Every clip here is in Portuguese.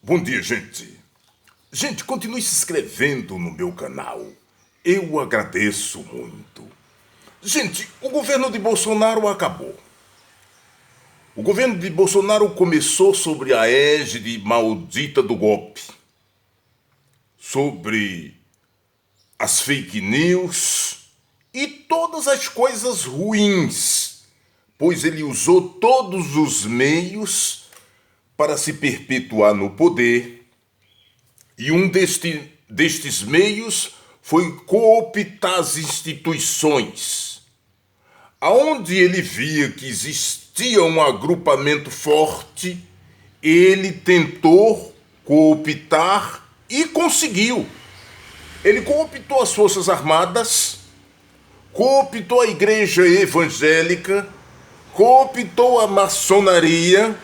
Bom dia, gente. Gente, continue se inscrevendo no meu canal. Eu agradeço muito. Gente, o governo de Bolsonaro acabou. O governo de Bolsonaro começou sobre a égide maldita do golpe. Sobre as fake news e todas as coisas ruins, pois ele usou todos os meios para se perpetuar no poder, e um destes meios foi cooptar as instituições. Aonde ele via que existia um agrupamento forte, ele tentou cooptar e conseguiu. Ele cooptou as Forças Armadas, cooptou a Igreja Evangélica, cooptou a maçonaria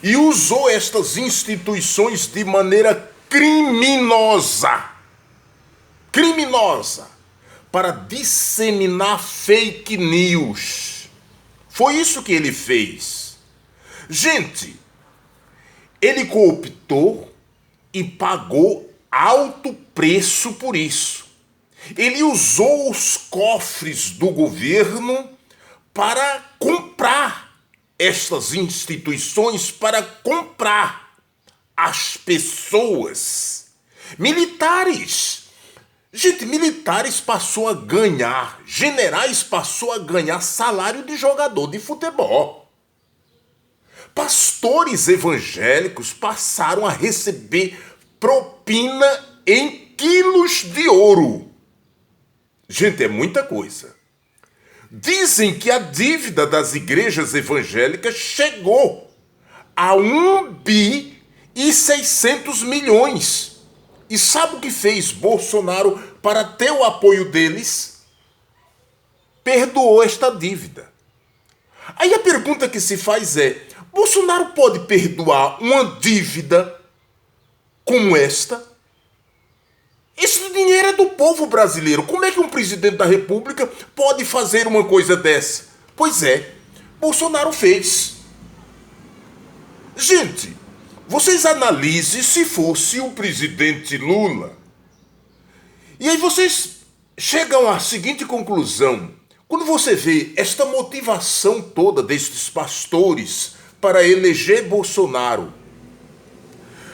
e usou estas instituições de maneira criminosa para disseminar fake news. Foi isso que ele fez. Gente, ele cooptou e pagou alto preço por isso. Ele usou os cofres do governo para comprar estas instituições, para comprar as pessoas. Militares. Gente, militares passou a ganhar, generais passou a ganhar salário de jogador de futebol. Pastores evangélicos passaram a receber propina em quilos de ouro. Gente, é muita coisa. Dizem que a dívida das igrejas evangélicas chegou a 1,6 bi. E sabe o que fez Bolsonaro para ter o apoio deles? Perdoou esta dívida. Aí a pergunta que se faz é: Bolsonaro pode perdoar uma dívida como esta? Esse dinheiro é do povo brasileiro. Como é que um presidente da República pode fazer uma coisa dessa? Pois é, Bolsonaro fez. Gente, vocês analisem se fosse o presidente Lula. E aí vocês chegam à seguinte conclusão. Quando você vê esta motivação toda destes pastores para eleger Bolsonaro,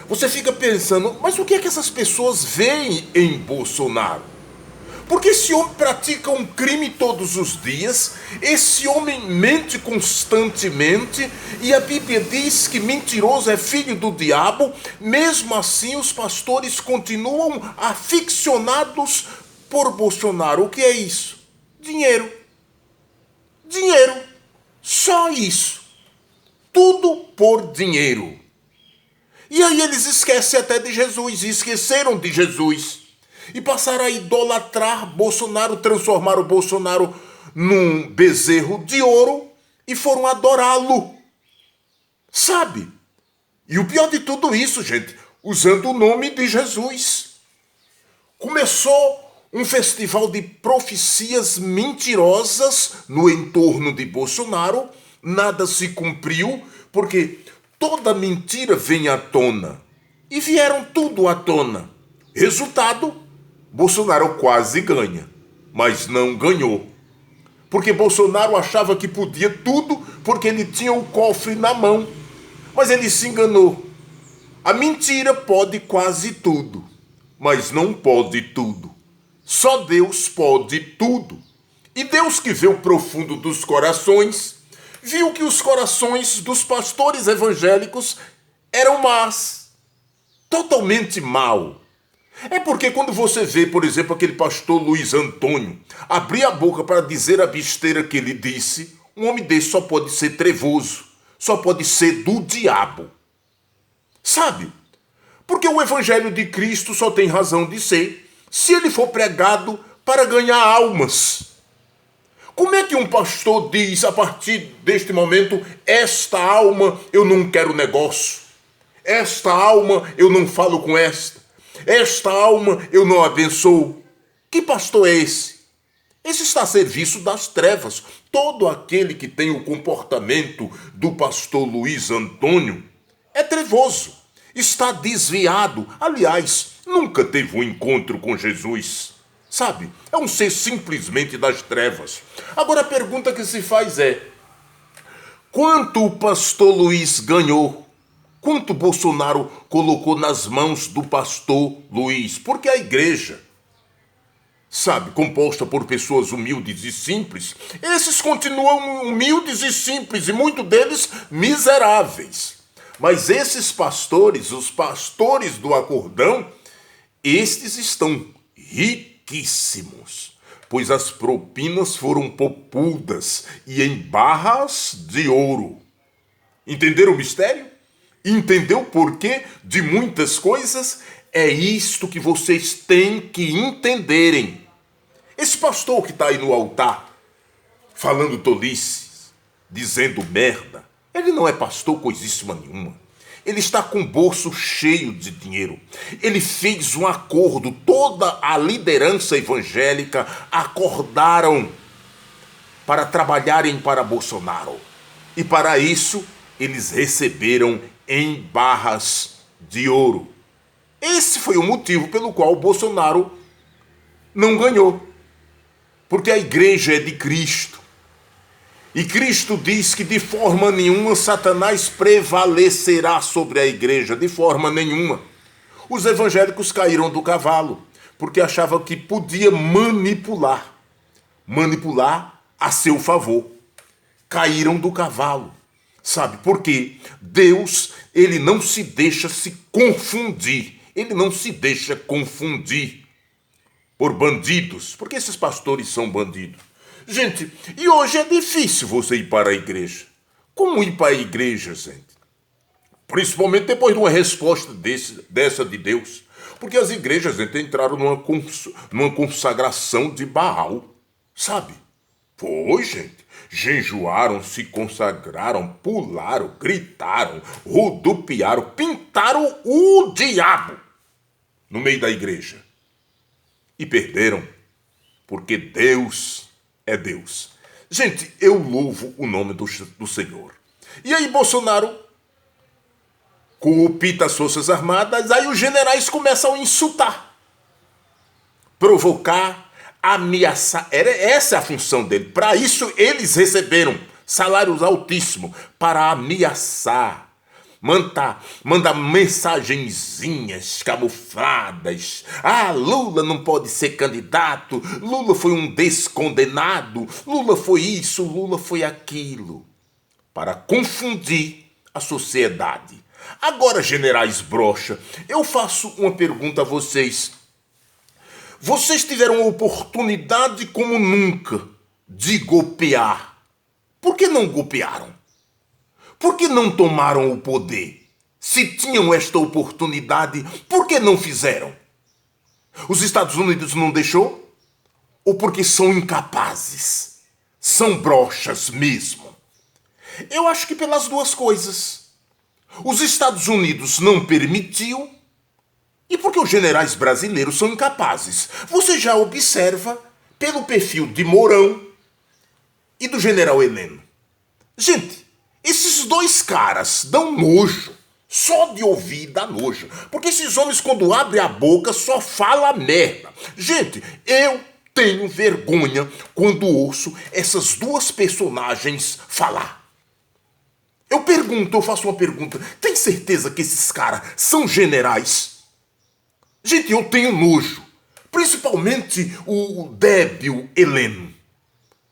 você fica pensando, mas o que é que essas pessoas veem em Bolsonaro? Porque esse homem pratica um crime todos os dias, esse homem mente constantemente, e a Bíblia diz que mentiroso é filho do diabo. Mesmo assim, os pastores continuam aficionados por Bolsonaro. O que é isso? Dinheiro. Dinheiro. Só isso. Tudo por dinheiro. E aí eles esquecem até de Jesus, e esqueceram de Jesus. E passaram a idolatrar Bolsonaro, transformaram o Bolsonaro num bezerro de ouro e foram adorá-lo. Sabe? E o pior de tudo isso, gente, usando o nome de Jesus. Começou um festival de profecias mentirosas no entorno de Bolsonaro. Nada se cumpriu, porque toda mentira vem à tona. E vieram tudo à tona. Resultado, Bolsonaro quase ganha, mas não ganhou. Porque Bolsonaro achava que podia tudo porque ele tinha o cofre na mão. Mas ele se enganou. A mentira pode quase tudo, mas não pode tudo. Só Deus pode tudo. E Deus, que vê o profundo dos corações, viu que os corações dos pastores evangélicos eram más, totalmente mal. É porque quando você vê, por exemplo, aquele pastor Luiz Antônio abrir a boca para dizer a besteira que ele disse, um homem desse só pode ser trevoso, só pode ser do diabo. Sabe? Porque o evangelho de Cristo só tem razão de ser se ele for pregado para ganhar almas. Como é que um pastor diz, a partir deste momento, esta alma eu não quero negócio, esta alma eu não falo com esta alma eu não abençoo? Que pastor é esse? Esse está a serviço das trevas. Todo aquele que tem o comportamento do pastor Luiz Antônio é trevoso. está desviado. Aliás, nunca teve um encontro com Jesus. Sabe? É um ser simplesmente das trevas. Agora a pergunta que se faz é: quanto o pastor Luiz ganhou? Quanto Bolsonaro colocou nas mãos do pastor Luiz? Porque a igreja, sabe, composta por pessoas humildes e simples, esses continuam humildes e simples, e muitos deles miseráveis. Mas esses pastores, os pastores do acordão, estes estão riquíssimos, pois as propinas foram popudas e em barras de ouro. Entenderam o mistério? Entendeu o porquê de muitas coisas? É isto que vocês têm que entenderem. Esse pastor que está aí no altar, falando tolices, dizendo merda, ele não é pastor coisíssima nenhuma. Ele está com o bolso cheio de dinheiro. Ele fez um acordo, toda a liderança evangélica acordaram para trabalharem para Bolsonaro. E para isso, eles receberam em barras de ouro. Esse foi o motivo pelo qual o Bolsonaro não ganhou. Porque a igreja é de Cristo. E Cristo diz que de forma nenhuma Satanás prevalecerá sobre a igreja, de forma nenhuma. Os evangélicos caíram do cavalo, porque achavam que podia manipular a seu favor. Caíram do cavalo. Sabe por quê? Deus, ele não se deixa se confundir. Ele não se deixa confundir por bandidos, porque esses pastores são bandidos. Gente, e hoje é difícil você ir para a igreja. Como ir para a igreja, gente? Principalmente depois de uma resposta dessa de Deus. Porque as igrejas, gente, entraram numa consagração de Baal. Sabe? Foi, gente. Jejuaram, se consagraram, pularam, gritaram, rodopiaram, pintaram o diabo no meio da igreja. E perderam, porque Deus é Deus. Gente, eu louvo o nome do Senhor. E aí Bolsonaro, com o Pita as Forças Armadas, aí os generais começam a insultar, provocar, ameaçar. Essa é a função dele. Para isso eles receberam salários altíssimos, para ameaçar, mandar mensagenzinhas camufladas. Ah, Lula não pode ser candidato, Lula foi um descondenado, Lula foi isso, Lula foi aquilo. Para confundir a sociedade. Agora, generais broxa, eu faço uma pergunta a vocês. Vocês tiveram a oportunidade como nunca de golpear. Por que não golpearam? Por que não tomaram o poder? Se tinham esta oportunidade, por que não fizeram? Os Estados Unidos não deixou? Ou porque são incapazes? São broxas mesmo? Eu acho que pelas duas coisas. Os Estados Unidos não permitiu e porque os generais brasileiros são incapazes. Você já observa pelo perfil de Mourão e do general Heleno. Gente, esses dois caras dão nojo. Só de ouvir dá nojo. Porque esses homens, quando abrem a boca, só falam merda. Gente, eu tenho vergonha quando ouço essas duas personagens falar. Eu faço uma pergunta. Tem certeza que esses caras são generais? Gente, eu tenho nojo. Principalmente o débil Heleno.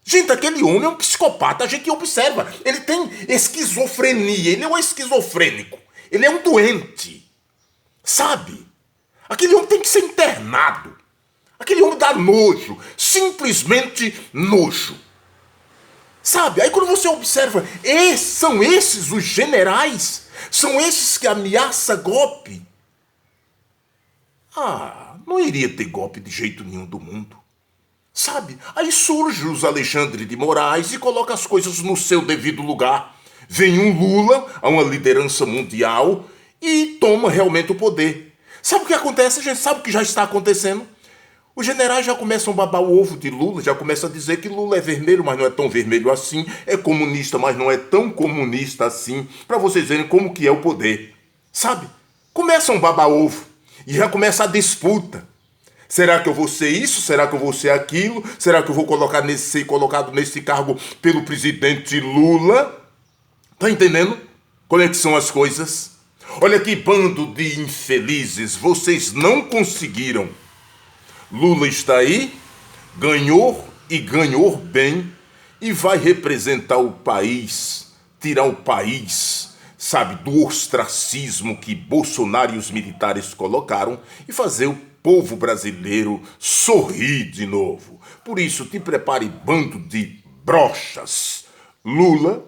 Gente, aquele homem é um psicopata, a gente observa. Ele tem esquizofrenia, ele é um esquizofrênico. Ele é um doente. Sabe? Aquele homem tem que ser internado. Aquele homem dá nojo. Simplesmente nojo. Sabe? Aí quando você observa, são esses os generais? São esses que ameaçam golpe? Ah, não iria ter golpe de jeito nenhum do mundo. Sabe? Aí surge os Alexandre de Moraes e coloca as coisas no seu devido lugar. Vem um Lula, a uma liderança mundial, e toma realmente o poder. Sabe o que acontece? A gente sabe o que já está acontecendo. Os generais já começam a babar o ovo de Lula, já começam a dizer que Lula é vermelho, mas não é tão vermelho assim, é comunista, mas não é tão comunista assim, para vocês verem como que é o poder. Sabe? Começa um baba-ovo e já começa a disputa. Será que eu vou ser isso? Será que eu vou ser aquilo? Será que eu vou ser colocado nesse cargo pelo presidente Lula? Tá entendendo como é que são as coisas? Olha que bando de infelizes, vocês não conseguiram. Lula está aí, ganhou e ganhou bem e vai representar o país, tirar o país, sabe, do ostracismo que Bolsonaro e os militares colocaram e fazer o povo brasileiro sorrir de novo. Por isso, te prepare, bando de broxas. Lula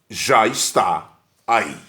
já está aí.